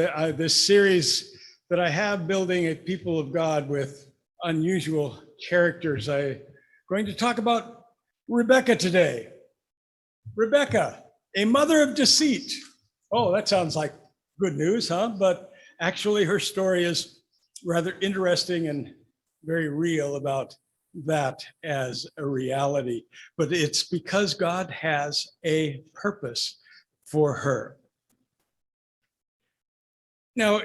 This series that I have, building a people of God with unusual characters. I'm going to talk about Rebekah today. Rebekah, a mother of deceit. Oh, that sounds like good news, huh? But actually her story is rather interesting and very real about that as a reality. But it's because God has a purpose for her. Now,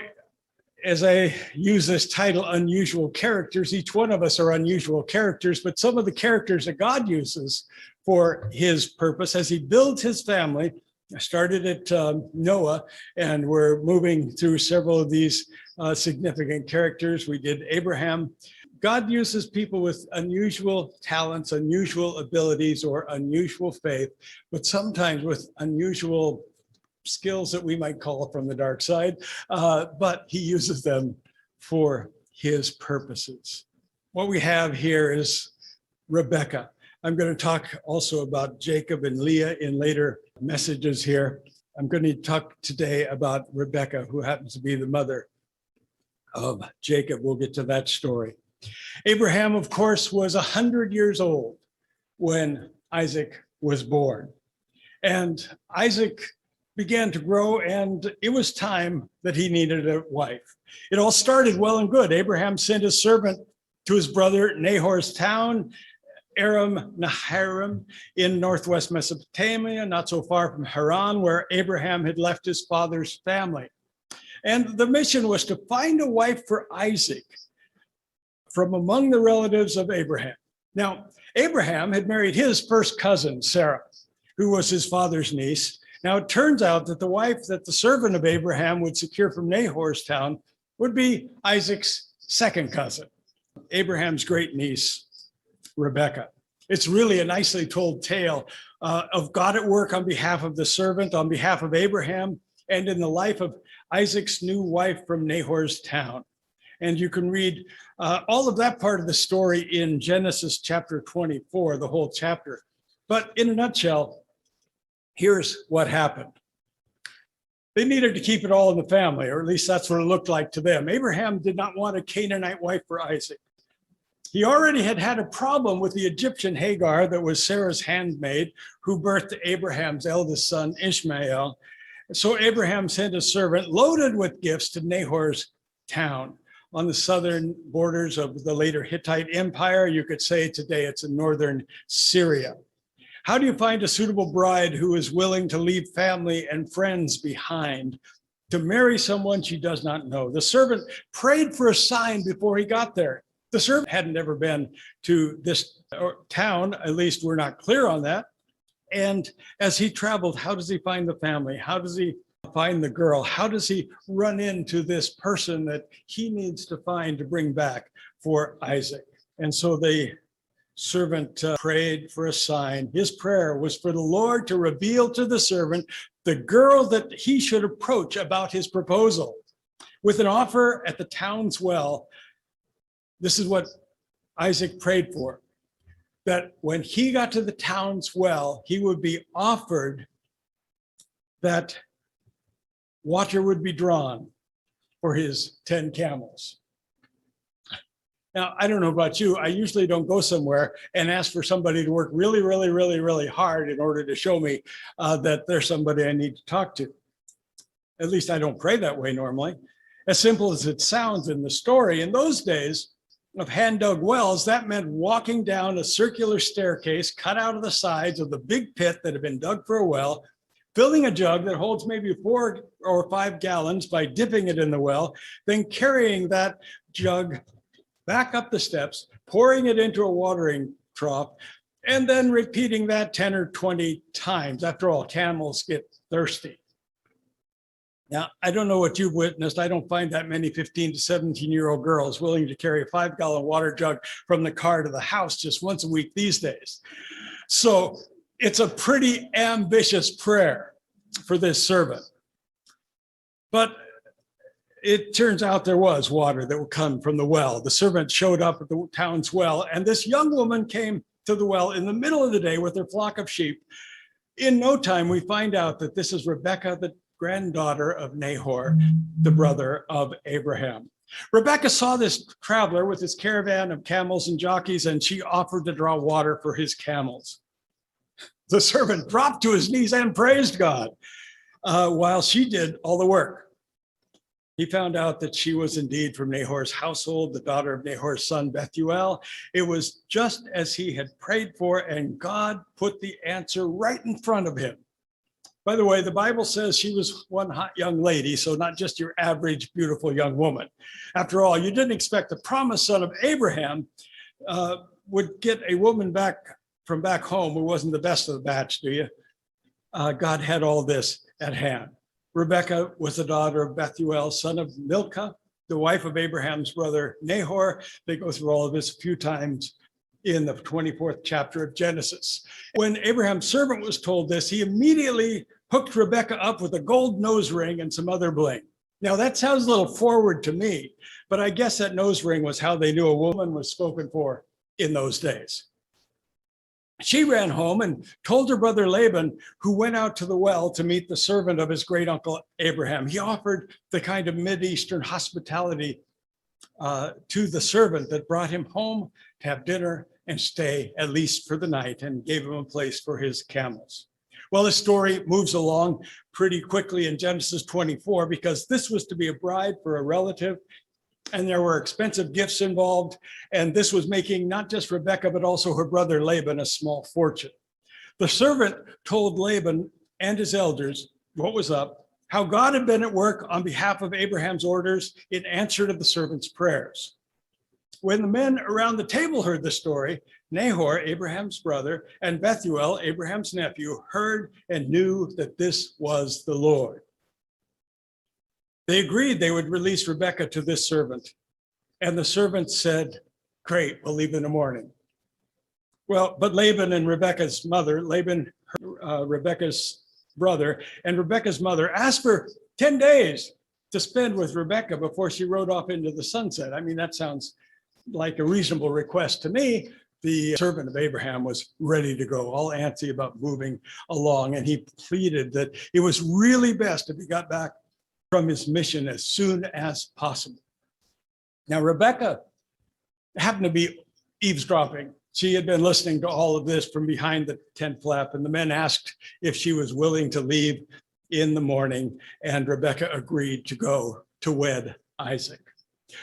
as I use this title, Unusual Characters, each one of us are unusual characters, but some of the characters that God uses for his purpose as he builds his family. I started at Noah, and we're moving through several of these significant characters. We did Abraham. God uses people with unusual talents, unusual abilities, or unusual faith, but sometimes with unusual skills that we might call from the dark side, but he uses them for his purposes. What we have here is Rebekah. I'm going to talk also about Jacob and Leah in later messages here. I'm going to talk today about Rebekah, who happens to be the mother of Jacob. We'll get to that story. Abraham, of course, was 100 years old when Isaac was born. And Isaac began to grow, and it was time that he needed a wife. It all started well and good. Abraham sent his servant to his brother Nahor's town, Aram Naharaim, in northwest Mesopotamia, not so far from Haran, where Abraham had left his father's family. And the mission was to find a wife for Isaac from among the relatives of Abraham. Now, Abraham had married his first cousin, Sarah, who was his father's niece. Now, it turns out that the wife that the servant of Abraham would secure from Nahor's town would be Isaac's second cousin, Abraham's great niece, Rebekah. It's really a nicely told tale of God at work on behalf of the servant, on behalf of Abraham, and in the life of Isaac's new wife from Nahor's town. And you can read all of that part of the story in Genesis chapter 24, the whole chapter. But in a nutshell, here's what happened. They needed to keep it all in the family, or at least that's what it looked like to them. Abraham did not want a Canaanite wife for Isaac. He already had had a problem with the Egyptian Hagar that was Sarah's handmaid, who birthed Abraham's eldest son, Ishmael. So Abraham sent a servant loaded with gifts to Nahor's town on the southern borders of the later Hittite Empire. You could say today it's in northern Syria. How do you find a suitable bride who is willing to leave family and friends behind to marry someone she does not know? The servant prayed for a sign before he got there. The servant hadn't ever been to this town, at least we're not clear on that. And as he traveled, how does he find the family? How does he find the girl? How does he run into this person that he needs to find to bring back for Isaac? And so the servant prayed for a sign. His prayer was for the Lord to reveal to the servant the girl that he should approach about his proposal. With an offer at the town's well, this is what Isaac prayed for, that when he got to the town's well, he would be offered that water would be drawn for his 10 camels. Now, I don't know about you. I usually don't go somewhere and ask for somebody to work really, really, really, really hard in order to show me that there's somebody I need to talk to. At least I don't pray that way normally. As simple as it sounds in the story, in those days of hand-dug wells, that meant walking down a circular staircase cut out of the sides of the big pit that had been dug for a well, filling a jug that holds maybe 4 or 5 gallons by dipping it in the well, then carrying that jug back up the steps, pouring it into a watering trough, and then repeating that 10 or 20 times. After all, camels get thirsty. Now, I don't know what you've witnessed. I don't find that many 15 to 17-year-old girls willing to carry a 5-gallon water jug from the car to the house just once a week these days. So it's a pretty ambitious prayer for this servant. But it turns out there was water that would come from the well. The servant showed up at the town's well, and this young woman came to the well in the middle of the day with her flock of sheep. In no time, we find out that this is Rebekah, the granddaughter of Nahor, the brother of Abraham. Rebekah saw this traveler with his caravan of camels and jockeys, and she offered to draw water for his camels. The servant dropped to his knees and praised God while she did all the work. He found out that she was indeed from Nahor's household, the daughter of Nahor's son Bethuel. It was just as he had prayed for, and God put the answer right in front of him. By the way, the Bible says she was one hot young lady, so not just your average beautiful young woman. After all, you didn't expect the promised son of Abraham would get a woman back from back home who wasn't the best of the batch, do you? God had all this at hand. Rebekah was the daughter of Bethuel, son of Milcah, the wife of Abraham's brother Nahor. They go through all of this a few times in the 24th chapter of Genesis. When Abraham's servant was told this, he immediately hooked Rebekah up with a gold nose ring and some other bling. Now that sounds a little forward to me, but I guess that nose ring was how they knew a woman was spoken for in those days. She ran home and told her brother Laban, who went out to the well to meet the servant of his great uncle Abraham. He offered the kind of Mideastern hospitality to the servant that brought him home to have dinner and stay at least for the night, and gave him a place for his camels. Well, the story moves along pretty quickly in Genesis 24, because this was to be a bride for a relative, and there were expensive gifts involved. And this was making not just Rebekah, but also her brother Laban a small fortune. The servant told Laban and his elders what was up, how God had been at work on behalf of Abraham's orders in answer to the servant's prayers. When the men around the table heard the story, Nahor, Abraham's brother, and Bethuel, Abraham's nephew, heard and knew that this was the Lord. They agreed they would release Rebekah to this servant. And the servant said, "Great, we'll leave in the morning." Well, but Laban and Rebekah's mother, Rebekah's brother, and Rebekah's mother asked for 10 days to spend with Rebekah before she rode off into the sunset. I mean, that sounds like a reasonable request to me. The servant of Abraham was ready to go, all antsy about moving along. And he pleaded that it was really best if he got back from his mission as soon as possible. Now, Rebekah happened to be eavesdropping. She had been listening to all of this from behind the tent flap, and the men asked if she was willing to leave in the morning, and Rebekah agreed to go to wed Isaac.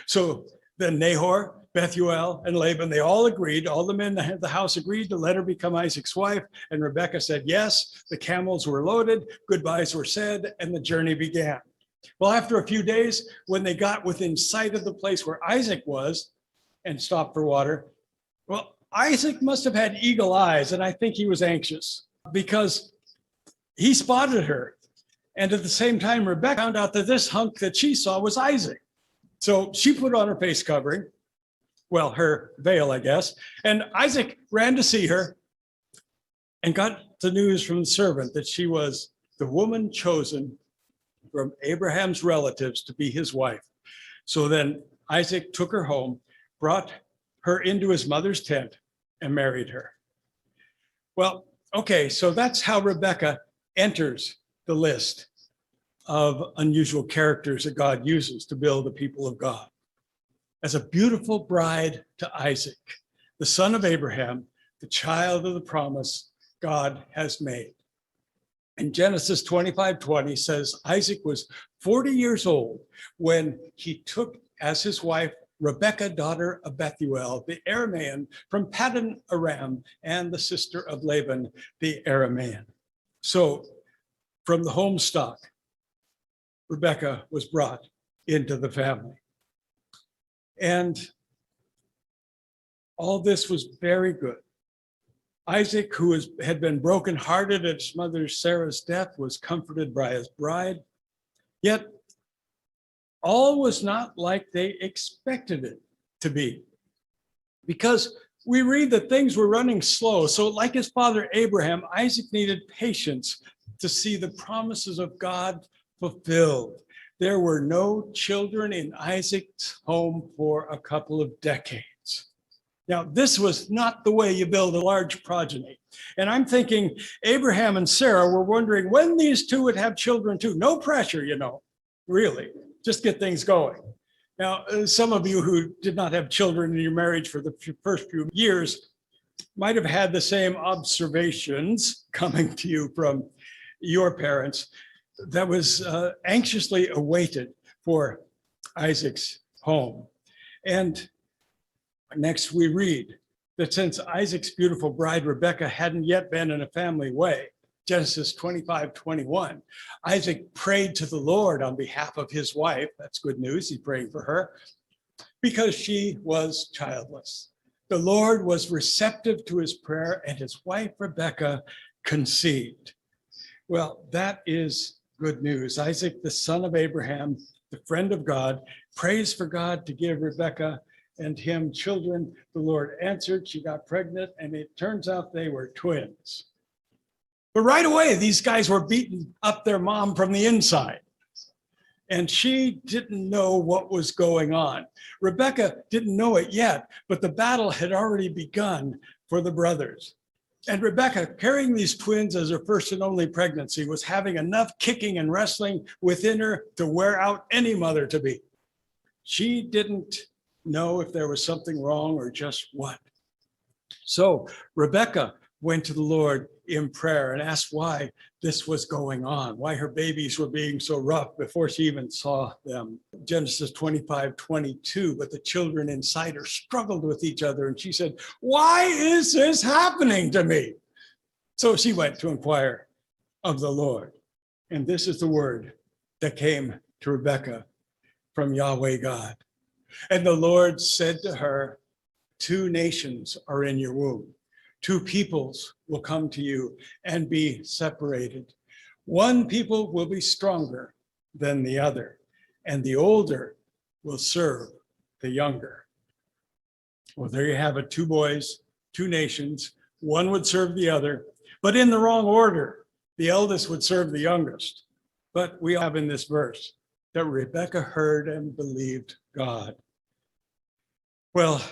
So then Nahor, Bethuel, and Laban, they all agreed, all the men in the house agreed to let her become Isaac's wife, and Rebekah said yes. The camels were loaded, goodbyes were said, and the journey began. Well, after a few days, when they got within sight of the place where Isaac was and stopped for water, well, Isaac must have had eagle eyes, and I think he was anxious because he spotted her. And at the same time, Rebekah found out that this hunk that she saw was Isaac. So she put on her face covering, well, her veil, I guess, and Isaac ran to see her and got the news from the servant that she was the woman chosen from Abraham's relatives to be his wife. So then Isaac took her home, brought her into his mother's tent, and married her. Well, okay, so that's how Rebekah enters the list of unusual characters that God uses to build the people of God. As a beautiful bride to Isaac, the son of Abraham, the child of the promise God has made. And Genesis 25:20 says Isaac was 40 years old when he took as his wife Rebekah, daughter of Bethuel, the Aramean from Paddan Aram, and the sister of Laban, the Aramean. So from the home stock, Rebekah was brought into the family. And all this was very good. Isaac, who had been brokenhearted at his mother Sarah's death, was comforted by his bride. Yet all was not like they expected it to be, because we read that things were running slow. So like his father Abraham, Isaac needed patience to see the promises of God fulfilled. There were no children in Isaac's home for a couple of decades. Now, this was not the way you build a large progeny. And I'm thinking Abraham and Sarah were wondering when these two would have children too. No pressure, really, just get things going. Now, some of you who did not have children in your marriage for the first few years might have had the same observations coming to you from your parents that was anxiously awaited for Isaac's home. And next we read that since Isaac's beautiful bride Rebekah hadn't yet been in a family way, Genesis 25:21, Isaac prayed to the Lord on behalf of his wife. That's good news. He prayed for her because she was childless. The Lord was receptive to his prayer, and his wife Rebekah conceived. Well, that is good news. Isaac, the son of Abraham, the friend of God, prays for God to give Rebekah and him children. The Lord answered. She got pregnant, and it turns out they were twins. But right away, these guys were beating up their mom from the inside. And she didn't know what was going on. Rebekah didn't know it yet, but the battle had already begun for the brothers. And Rebekah, carrying these twins as her first and only pregnancy, was having enough kicking and wrestling within her to wear out any mother to be. She didn't know if there was something wrong or just what. So Rebekah went to the Lord in prayer and asked why this was going on, why her babies were being so rough before she even saw them. Genesis 25:22, but the children inside her struggled with each other, and she said, "Why is this happening to me?" So she went to inquire of the Lord. And this is the word that came to Rebekah from Yahweh God. And the Lord said to her, "Two nations are in your womb. Two peoples will come to you and be separated. One people will be stronger than the other, and the older will serve the younger." Well, there you have it. Two boys, two nations. One would serve the other, but in the wrong order. The eldest would serve the youngest. But we have in this verse that Rebekah heard and believed God. Well,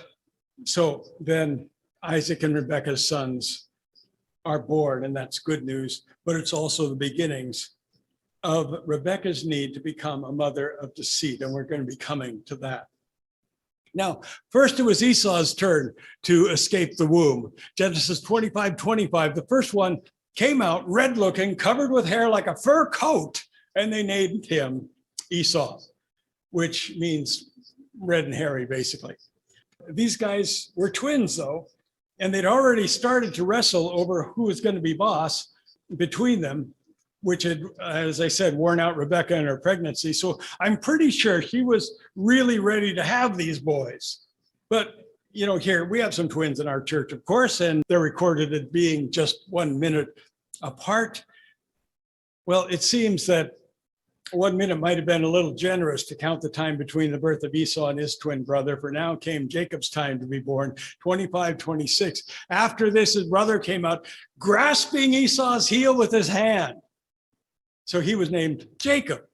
so then Isaac and Rebekah's sons are born, and that's good news, but it's also the beginnings of Rebekah's need to become a mother of deceit, and we're going to be coming to that. Now, first it was Esau's turn to escape the womb. Genesis 25:25, the first one came out red looking, covered with hair like a fur coat, and they named him Esau, which means red and hairy, basically. These guys were twins, though, and they'd already started to wrestle over who was going to be boss between them, which had, as I said, worn out Rebekah in her pregnancy. So I'm pretty sure she was really ready to have these boys. But, here we have some twins in our church, of course, and they're recorded as being just 1 minute apart. Well, it seems that 1 minute might have been a little generous to count the time between the birth of Esau and his twin brother, for now came Jacob's time to be born, 25:26. After this, his brother came out, grasping Esau's heel with his hand. So he was named Jacob.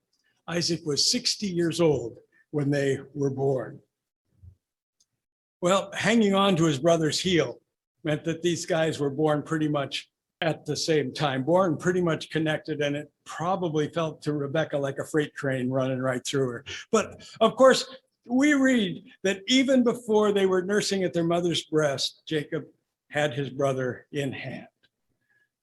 Isaac was 60 years old when they were born. Well, hanging on to his brother's heel meant that these guys were born pretty much at the same time, born pretty much connected, and it probably felt to Rebekah like a freight train running right through her. But of course, we read that even before they were nursing at their mother's breast, Jacob had his brother in hand.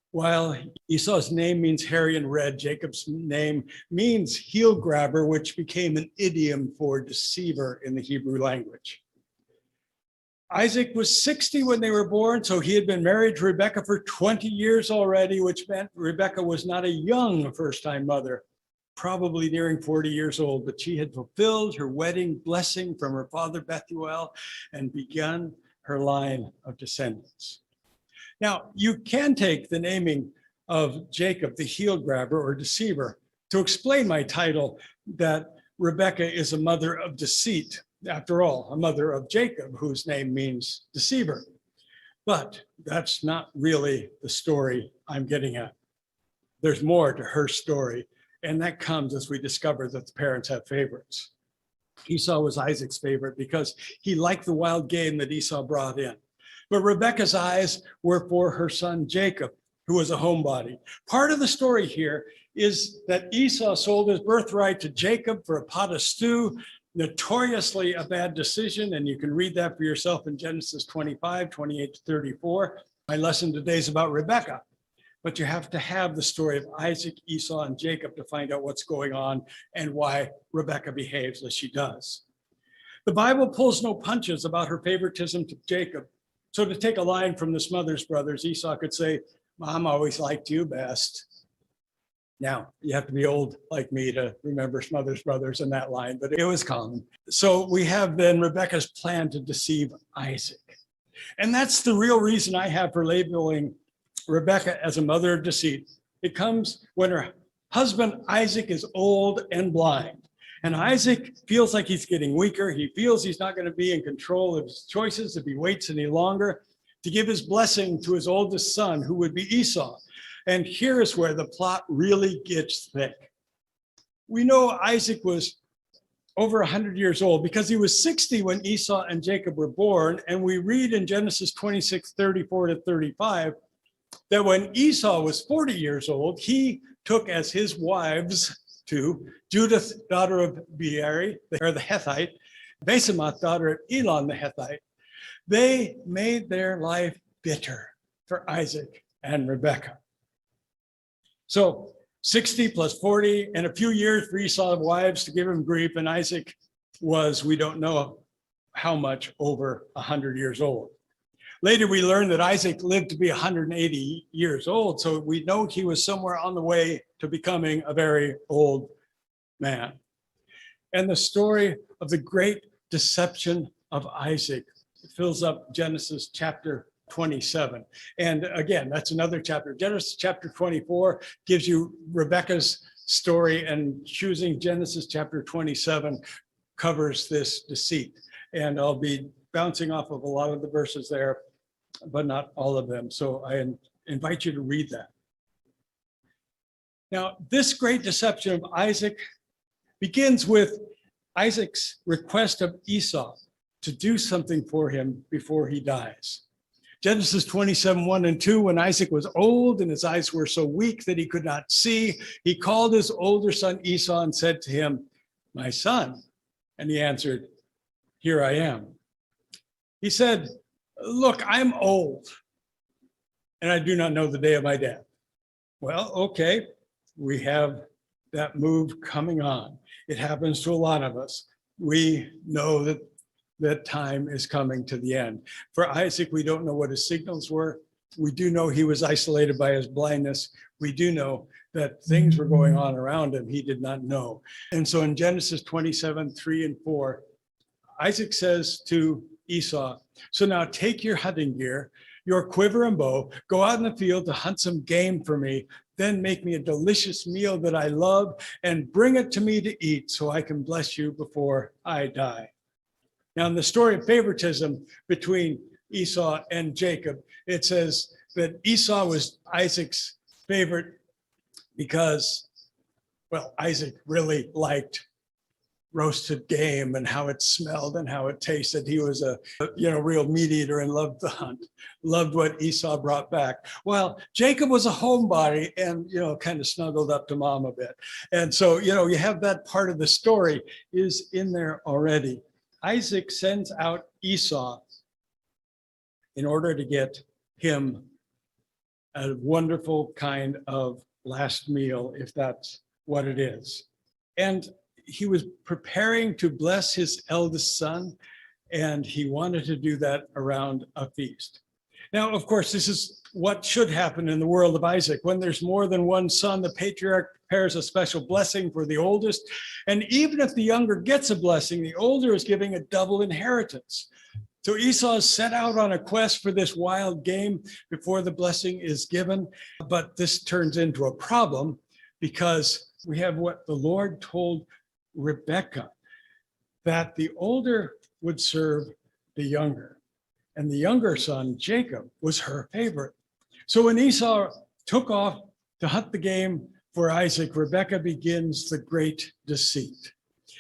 While Esau's name means hairy and red, Jacob's name means heel grabber, which became an idiom for deceiver in the Hebrew language. Isaac was 60 when they were born, so he had been married to Rebekah for 20 years already, which meant Rebekah was not a young first-time mother, probably nearing 40 years old, but she had fulfilled her wedding blessing from her father Bethuel and begun her line of descendants. Now, you can take the naming of Jacob, the heel grabber or deceiver, to explain my title that Rebekah is a mother of deceit. After all, a mother of Jacob, whose name means deceiver. But that's not really the story I'm getting at. There's more to her story, and that comes as we discover that the parents have favorites. Esau was Isaac's favorite because he liked the wild game that Esau brought in. But Rebekah's eyes were for her son Jacob, who was a homebody. Part of the story here is that Esau sold his birthright to Jacob for a pot of stew, notoriously a bad decision. And you can read that for yourself in Genesis 25, 28 to 34. My lesson today is about Rebekah. But you have to have the story of Isaac, Esau, and Jacob to find out what's going on and why Rebekah behaves as she does. The Bible pulls no punches about her favoritism to Jacob. So to take a line from the Smothers Brothers, Esau could say, Mom always liked you best. Now, you have to be old like me to remember Smothers Brothers in that line, but it was common. So we have then Rebekah's plan to deceive Isaac. And that's the real reason I have for labeling Rebekah as a mother of deceit. It comes when her husband Isaac is old and blind. And Isaac feels like he's getting weaker. He feels he's not going to be in control of his choices if he waits any longer, to give his blessing to his oldest son, who would be Esau. And here is where the plot really gets thick. We know Isaac was over 100 years old because he was 60 when Esau and Jacob were born. And we read in Genesis 26, 34 to 35, that when Esau was 40 years old, he took as his wives to Judith, daughter of Beeri, or the Hethite, Basemath, daughter of Elon the Hethite. They made their life bitter for Isaac and Rebekah. So 60 plus 40 and a few years for Esau's wives to give him grief, and Isaac was, we don't know how much, over 100 years old. Later, we learned that Isaac lived to be 180 years old, so we know he was somewhere on the way to becoming a very old man. And the story of the great deception of Isaac fills up Genesis chapter 27. And again, that's another chapter. Genesis chapter 24 gives you Rebekah's story, and choosing Genesis chapter 27 covers this deceit. And I'll be bouncing off of a lot of the verses there, but not all of them. So I invite you to read that. Now, this great deception of Isaac begins with Isaac's request of Esau to do something for him before he dies. Genesis 27, 1 and 2, when Isaac was old and his eyes were so weak that he could not see, he called his older son Esau and said to him, "My son." And he answered, "Here I am." He said, "Look, I'm old, and I do not know the day of my death." Well, okay, we have that move coming on. It happens to a lot of us. We know that time is coming to the end. For Isaac, we don't know what his signals were. We do know he was isolated by his blindness. We do know that things were going on around him he did not know. And so in Genesis 27, 3 and 4, Isaac says to Esau, "So now take your hunting gear, your quiver and bow, go out in the field to hunt some game for me, then make me a delicious meal that I love and bring it to me to eat so I can bless you before I die." Now, in the story of favoritism between Esau and Jacob, it says that Esau was Isaac's favorite because, well, Isaac really liked roasted game and how it smelled and how it tasted. He was a real meat eater and loved the hunt, loved what Esau brought back. While Jacob was a homebody and, kind of snuggled up to mom a bit. And so, you have that part of the story is in there already. Isaac sends out Esau in order to get him a wonderful kind of last meal, if that's what it is. And he was preparing to bless his eldest son, and he wanted to do that around a feast. Now, of course, this is what should happen in the world of Isaac. When there's more than one son, the patriarch prepares a special blessing for the oldest. And even if the younger gets a blessing, the older is giving a double inheritance. So Esau is set out on a quest for this wild game before the blessing is given. But this turns into a problem because we have what the Lord told Rebekah, that the older would serve the younger. And the younger son, Jacob, was her favorite. So when Esau took off to hunt the game for Isaac, Rebekah begins the great deceit.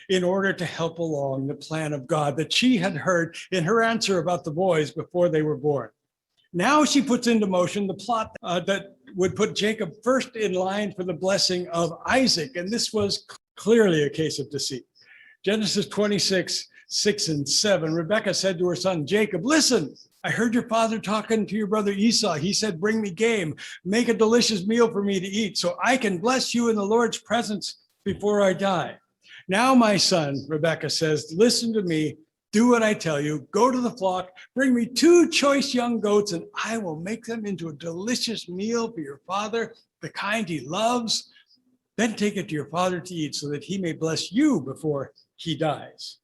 in order to help along the plan of God that she had heard in her answer about the boys before they were born. Now she puts into motion the plot that would put Jacob first in line for the blessing of Isaac. And this was clearly a case of deceit. Genesis 26, 6 and 7, Rebekah said to her son Jacob, "Listen, I heard your father talking to your brother Esau. He said, 'Bring me game, make a delicious meal for me to eat so I can bless you in the Lord's presence before I die.' Now, my son," Rebekah says, "listen to me. Do what I tell you. Go to the flock, bring me 2 choice young goats, and I will make them into a delicious meal for your father, the kind he loves. Then take it to your father to eat so that he may bless you before he dies."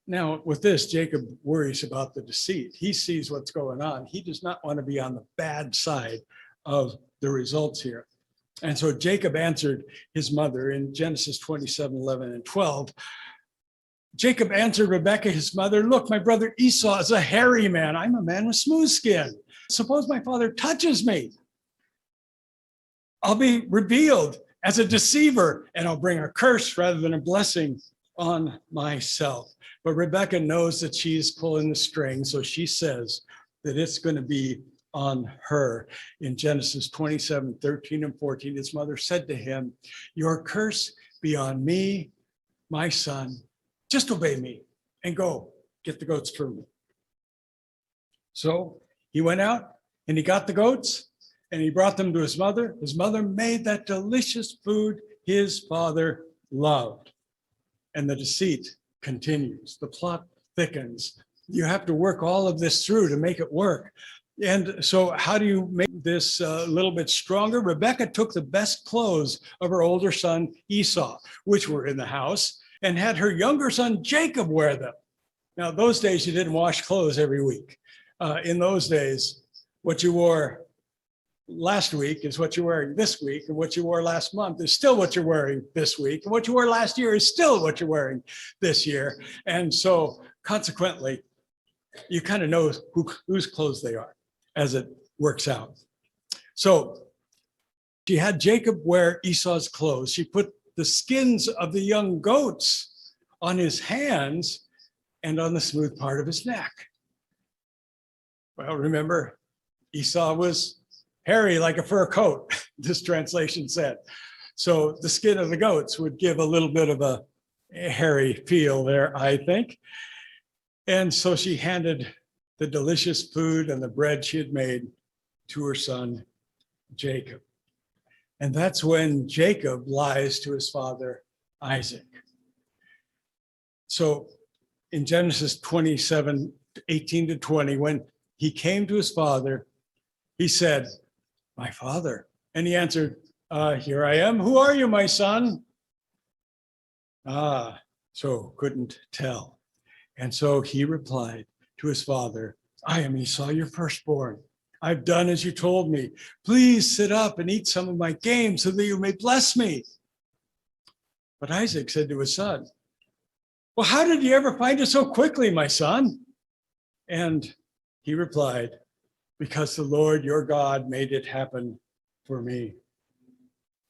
Now, with this, Jacob worries about the deceit. He sees what's going on. He does not want to be on the bad side of the results here. And so Jacob answered his mother in Genesis 27, 11 and 12. Jacob answered Rebekah, his mother, "Look, my brother Esau is a hairy man. I'm a man with smooth skin. Suppose my father touches me. I'll be revealed as a deceiver, and I'll bring a curse rather than a blessing on myself." But Rebekah knows that she's pulling the string, so she says that it's going to be on her. In Genesis 27, 13 and 14, his mother said to him, "Your curse be on me, my son. Just obey me and go get the goats for me." So he went out and he got the goats and he brought them to his mother. His mother made that delicious food his father loved. And the deceit continues. The plot thickens. You have to work all of this through to make it work. And so how do you make this a little bit stronger? Rebekah took the best clothes of her older son Esau, which were in the house, and had her younger son Jacob wear them. Now, those days you didn't wash clothes every week. In those days, what you wore last week is what you're wearing this week, and what you wore last month is still what you're wearing this week, and what you wore last year is still what you're wearing this year. And so consequently, you kind of know whose clothes they are as it works out. So she had Jacob wear Esau's clothes. She put the skins of the young goats on his hands and on the smooth part of his neck. Well, remember, Esau was hairy like a fur coat, this translation said. So the skin of the goats would give a little bit of a hairy feel there, I think. And so she handed the delicious food and the bread she had made to her son, Jacob. And that's when Jacob lies to his father, Isaac. So in Genesis 27, 18 to 20, when he came to his father, he said, "My father." And he answered, "Here I am. Who are you, my son?" So couldn't tell. And so he replied to his father, "I am Esau, your firstborn. I've done as you told me. Please sit up and eat some of my game so that you may bless me." But Isaac said to his son, "Well, how did you ever find it so quickly, my son?" And he replied, "Because the Lord your God made it happen for me."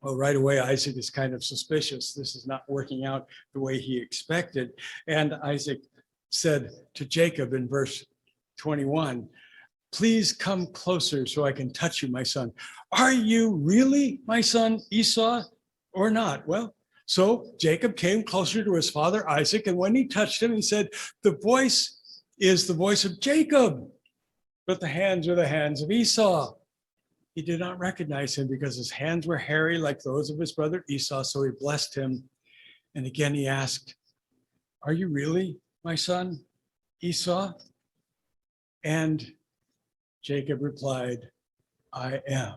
Well, right away, Isaac is kind of suspicious. This is not working out the way he expected. And Isaac said to Jacob in verse 21, "Please come closer so I can touch you, my son. Are you really my son Esau or not?" Well, so Jacob came closer to his father Isaac, and when he touched him, he said, "The voice is the voice of Jacob, but the hands are the hands of Esau." He did not recognize him because his hands were hairy like those of his brother Esau, so he blessed him. And again he asked, "Are you really my son Esau?" And Jacob replied, "I am."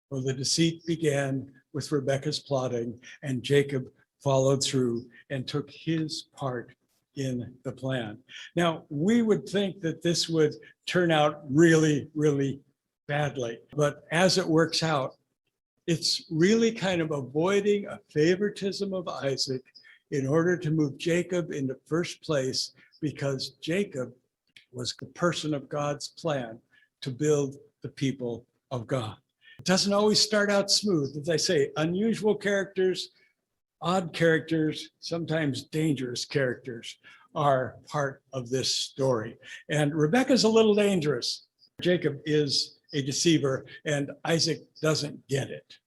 Well, the deceit began with Rebekah's plotting, and Jacob followed through and took his part in the plan. Now, we would think that this would turn out really, really badly, but as it works out, it's really kind of avoiding a favoritism of Isaac in order to move Jacob into first place, because Jacob was the person of God's plan to build the people of God. It doesn't always start out smooth. As I say, unusual characters Odd characters, sometimes dangerous characters, are part of this story. And Rebekah's a little dangerous. Jacob is a deceiver, and Isaac doesn't get it.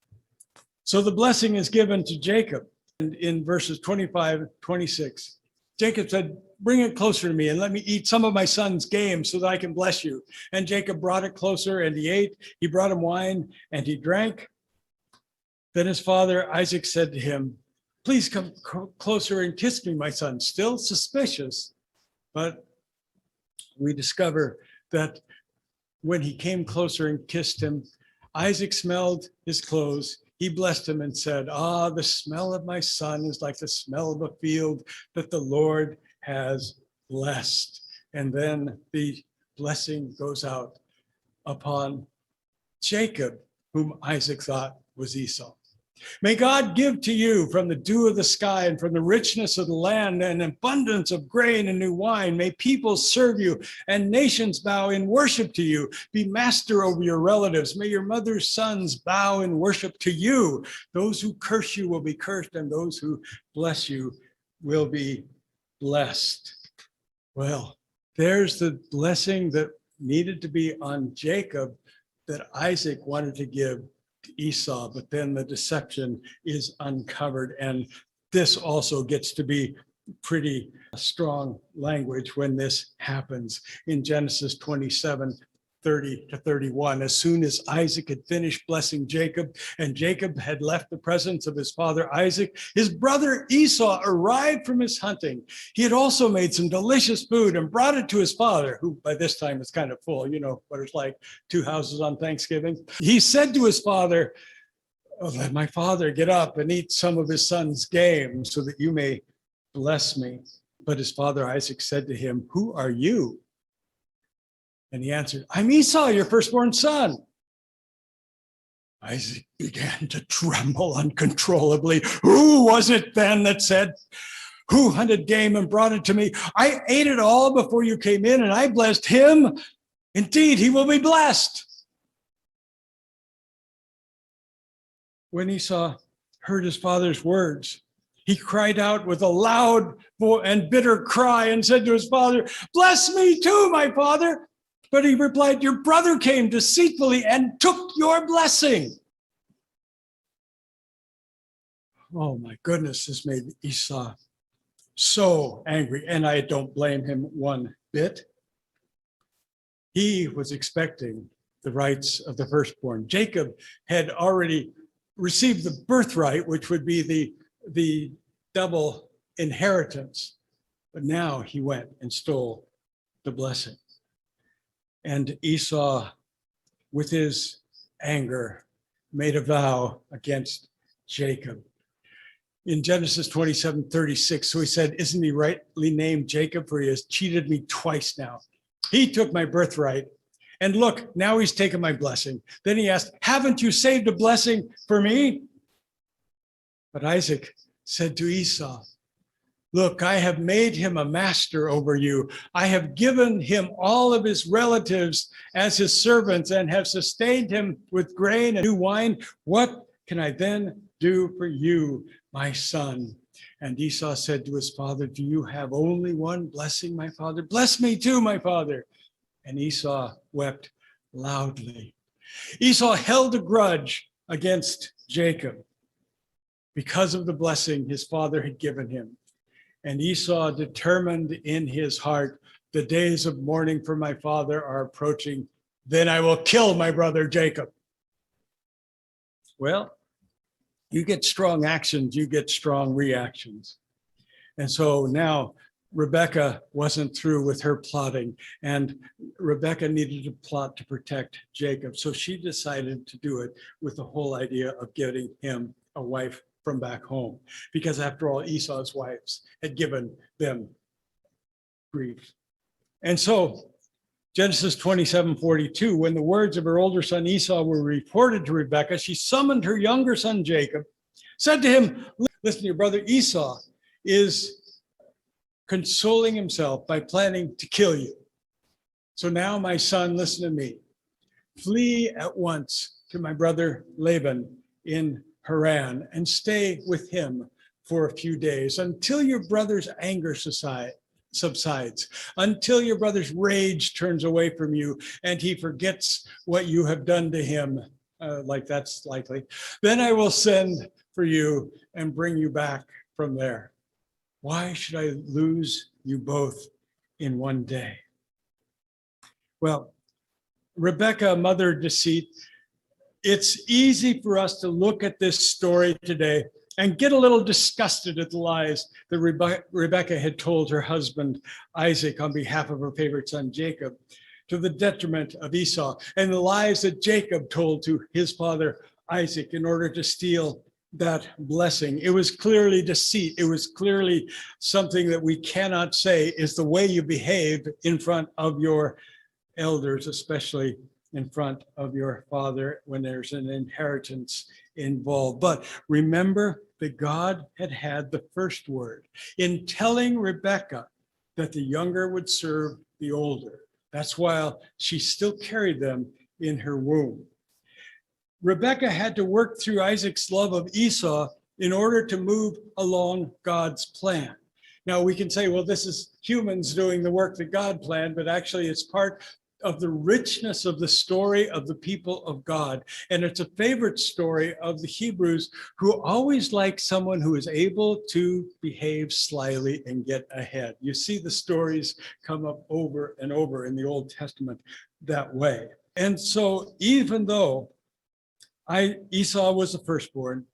So the blessing is given to Jacob. And in verses 25 and 26, Jacob said, bring it closer to me and let me eat some of my son's game so that I can bless you. And Jacob brought it closer and he ate. He brought him wine and he drank. Then his father Isaac said to him, please come closer and kiss me, my son. Still suspicious, but we discover that when he came closer and kissed him, Isaac smelled his clothes. He blessed him and said, the smell of my son is like the smell of a field that the Lord has blessed. And then the blessing goes out upon Jacob, whom Isaac thought was Esau. May God give to you from the dew of the sky and from the richness of the land an abundance of grain and new wine. May people serve you and nations bow in worship to you. Be master over your relatives. May your mother's sons bow in worship to you. Those who curse you will be cursed, and those who bless you will be blessed. Well, there's the blessing that needed to be on Jacob that Isaac wanted to give to Esau, but then the deception is uncovered. And this also gets to be pretty strong language when this happens in Genesis 27, 30 to 31. As soon as Isaac had finished blessing Jacob, and Jacob had left the presence of his father Isaac, his brother Esau arrived from his hunting. He had also made some delicious food and brought it to his father, who by this time is kind of full. You know what it's like, 2 houses on Thanksgiving. He said to his father, let my father get up and eat some of his son's game so that you may bless me. But his father Isaac said to him, who are you? And he answered, I'm Esau, your firstborn son. Isaac began to tremble uncontrollably. Who was it then that said, who hunted game and brought it to me? I ate it all before you came in, and I blessed him. Indeed, he will be blessed. When Esau heard his father's words, he cried out with a loud and bitter cry and said to his father, bless me too, my father. But he replied, your brother came deceitfully and took your blessing. Oh my goodness, this made Esau so angry, and I don't blame him one bit. He was expecting the rights of the firstborn. Jacob had already received the birthright, which would be the double inheritance. But now he went and stole the blessing. And Esau, with his anger, made a vow against Jacob. In Genesis 27:36, so he said, isn't he rightly named Jacob, for he has cheated me twice now? He took my birthright, and look, now he's taken my blessing. Then he asked, haven't you saved a blessing for me? But Isaac said to Esau, look, I have made him a master over you. I have given him all of his relatives as his servants and have sustained him with grain and new wine. What can I then do for you, my son? And Esau said to his father, do you have only one blessing, my father? Bless me too, my father. And Esau wept loudly. Esau held a grudge against Jacob because of the blessing his father had given him. And Esau determined in his heart, the days of mourning for my father are approaching. Then I will kill my brother Jacob. Well, you get strong actions, you get strong reactions. And so now Rebekah wasn't through with her plotting, and Rebekah needed to plot to protect Jacob. So she decided to do it with the whole idea of getting him a wife from back home, because after all, Esau's wives had given them grief. And so Genesis 27:42, when the words of her older son Esau were reported to Rebekah, she summoned her younger son Jacob, said to him, listen, your brother Esau is consoling himself by planning to kill you. So now, my son, listen to me. Flee at once to my brother Laban in Haran and stay with him for a few days until your brother's anger subsides, until your brother's rage turns away from you and he forgets what you have done to him, like that's likely. Then I will send for you and bring you back from there. Why should I lose you both in one day? Well, Rebekah, mother of deceit, it's easy for us to look at this story today and get a little disgusted at the lies that Rebekah had told her husband Isaac on behalf of her favorite son Jacob, to the detriment of Esau, and the lies that Jacob told to his father Isaac in order to steal that blessing. It was clearly deceit. It was clearly something that we cannot say is the way you behave in front of your elders, especially in front of your father when there's an inheritance involved. But remember that God had the first word in telling Rebekah that the younger would serve the older. That's why she still carried them in her womb. Rebekah had to work through Isaac's love of Esau in order to move along God's plan. Now we can say, well, this is humans doing the work that God planned, but actually it's part of the richness of the story of the people of God. And it's a favorite story of the Hebrews, who always like someone who is able to behave slyly and get ahead. You see the stories come up over and over in the Old Testament that way. And so even though Esau was the firstborn,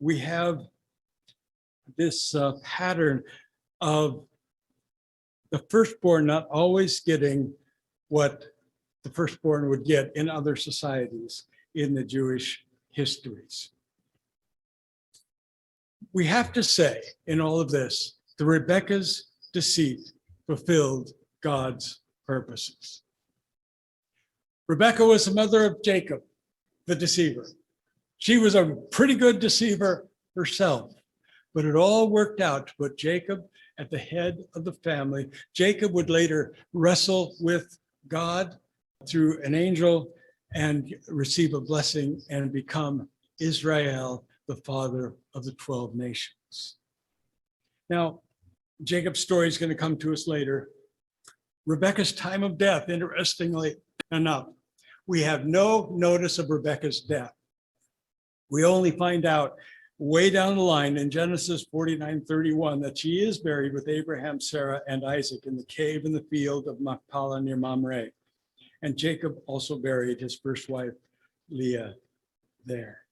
we have this pattern of the firstborn not always getting what the firstborn would get in other societies in the Jewish histories. We have to say in all of this, the Rebekah's deceit fulfilled God's purposes. Rebekah was the mother of Jacob, the deceiver. She was a pretty good deceiver herself, but it all worked out to put Jacob at the head of the family. Jacob would later wrestle with God through an angel and receive a blessing and become Israel, the father of the 12 nations. Now, Jacob's story is going to come to us later. Rebekah's time of death, interestingly enough, we have no notice of Rebekah's death. We only find out way down the line in Genesis 49:31 that she is buried with Abraham, Sarah, and Isaac in the cave in the field of Machpelah near Mamre. And Jacob also buried his first wife, Leah, there.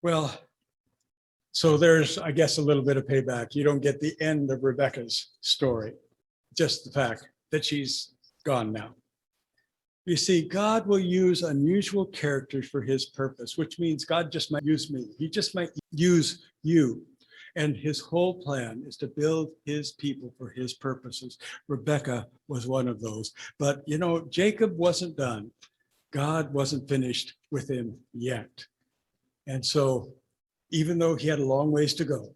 Well, so there's, I guess, a little bit of payback. You don't get the end of Rebekah's story, just the fact that she's gone now. You see, God will use unusual characters for his purpose, which means God just might use me. He just might use you. And his whole plan is to build his people for his purposes. Rebekah was one of those. But, you know, Jacob wasn't done. God wasn't finished with him yet. And so even though he had a long ways to go,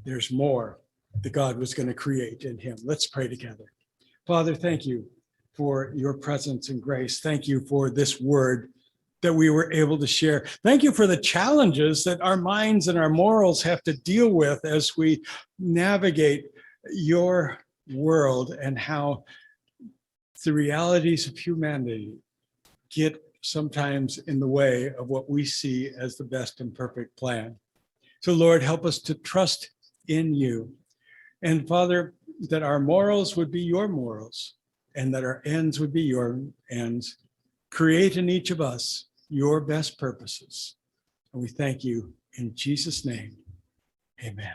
there's more that God was going to create in him. Let's pray together. Father, thank you for your presence and grace. Thank you for this word that we were able to share. Thank you for the challenges that our minds and our morals have to deal with as we navigate your world, and how the realities of humanity get sometimes in the way of what we see as the best and perfect plan. So Lord, help us to trust in you. And Father, that our morals would be your morals, and that our ends would be your ends. Create in each of us your best purposes. And we thank you in Jesus' name. Amen.